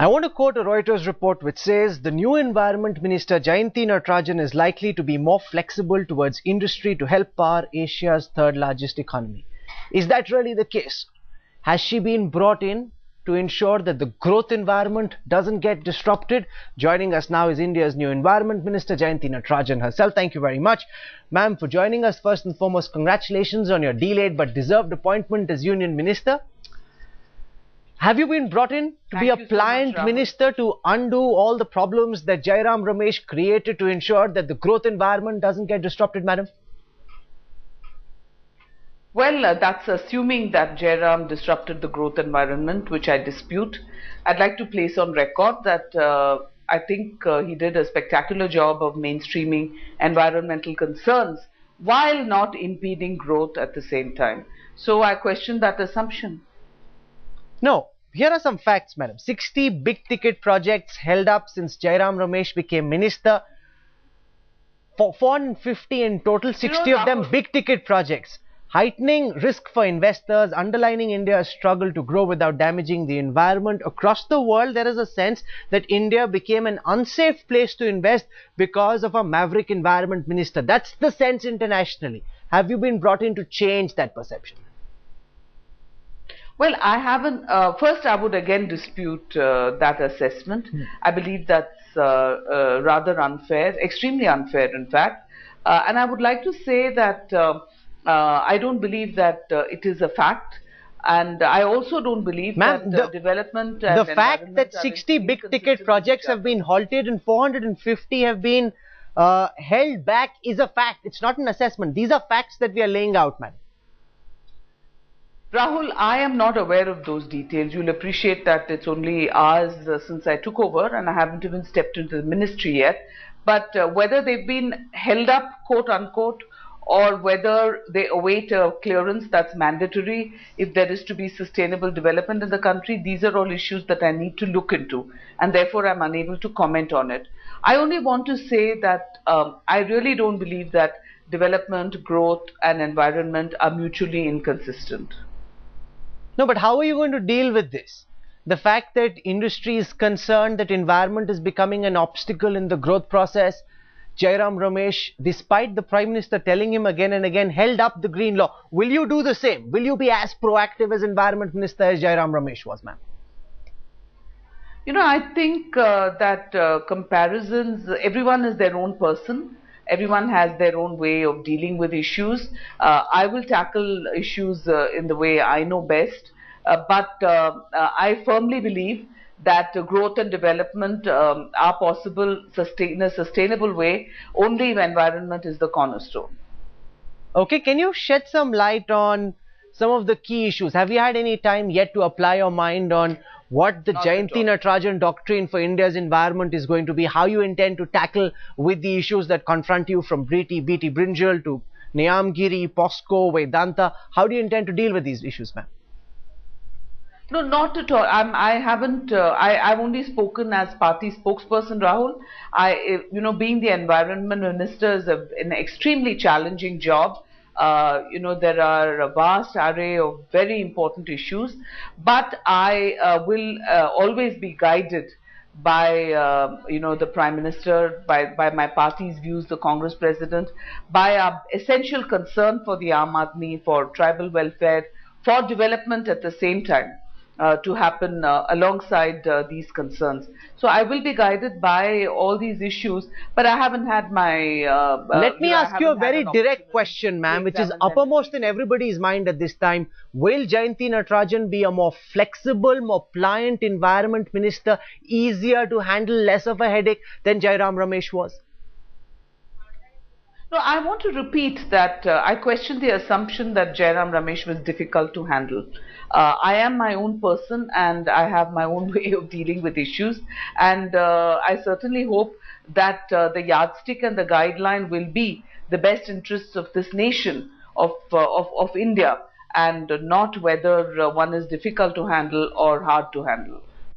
I want to quote a Reuters report which says the new Environment Minister Jayanti Natarajan is likely to be more flexible towards industry to help power Asia's third largest economy. Is that really the case? Has she been brought in to ensure that the growth environment doesn't get disrupted? Joining us now is India's new Environment Minister Jayanti Natarajan herself. Thank you very much, ma'am, for joining us. First and foremost, congratulations on your delayed but deserved appointment as Union Minister. Have you been brought in to be a pliant minister to undo all the problems that Jairam Ramesh created to ensure that the growth environment doesn't get disrupted, madam? Well, that's assuming that Jairam disrupted the growth environment, which I dispute. I'd like to place on record that I think he did a spectacular job of mainstreaming environmental concerns while not impeding growth at the same time. So I question that assumption. No, here are some facts, madam. 60 big ticket projects held up since Jairam Ramesh became minister. 450 in total, 60 of them big ticket projects. Heightening risk for investors, underlining India's struggle to grow without damaging the environment. Across the world, there is a sense that India became an unsafe place to invest because of a maverick environment minister. That's the sense internationally. Have you been brought in to change that perception? Well, I haven't. First, I would again dispute that assessment. I believe that's rather unfair, extremely unfair, in fact. And I would like to say that I don't believe that it is a fact. And I also don't believe that development and the fact that 60 big ticket projects have been halted and 450 have been held back is a fact. It's not an assessment. These are facts that we are laying out, madam. Rahul, I am not aware of those details. You'll appreciate that it's only hours since I took over and I haven't even stepped into the ministry yet. But whether they've been held up, quote unquote, or whether they await a clearance that's mandatory if there is to be sustainable development in the country, these are all issues that I need to look into, and therefore I'm unable to comment on it. I only want to say that I really don't believe that development, growth and environment are mutually inconsistent. No, but how are you going to deal with this? The fact that industry is concerned that environment is becoming an obstacle in the growth process. Jairam Ramesh, despite the Prime Minister telling him again and again, held up the green law. Will you do the same? Will you be as proactive as Environment Minister as Jairam Ramesh was, ma'am? You know, I think that comparisons, everyone is their own person. Everyone has their own way of dealing with issues. I will tackle issues in the way I know best. But I firmly believe that growth and development are possible in a sustainable way only if environment is the cornerstone. Okay, can you shed some light on some of the key issues? Have you had any time yet to apply your mind on what the Jayanti Natarajan doctrine for India's environment is going to be, how you intend to tackle with the issues that confront you from BT Brinjal to Niyamgiri, POSCO, Vedanta? How do you intend to deal with these issues, ma'am? No, not at all. I haven't. I've only spoken as party spokesperson, Rahul. Being the environment minister is an extremely challenging job. There are a vast array of very important issues, but I will always be guided by the Prime Minister, by my party's views, the Congress President, by our essential concern for the Aam Aadmi, for tribal welfare, for development at the same time. To happen alongside these concerns. So I will be guided by all these issues, but I haven't had my... Let me ask you a very direct question, ma'am, which is uppermost in everybody's mind at this time. Will Jayanti Natarajan be a more flexible, more pliant environment minister, easier to handle, less of a headache than Jairam Ramesh was? No, I want to repeat that I question the assumption that Jairam Ramesh was difficult to handle. I am my own person and I have my own way of dealing with issues, and I certainly hope that the yardstick and the guideline will be the best interests of this nation, of India, and not whether one is difficult to handle or hard to handle.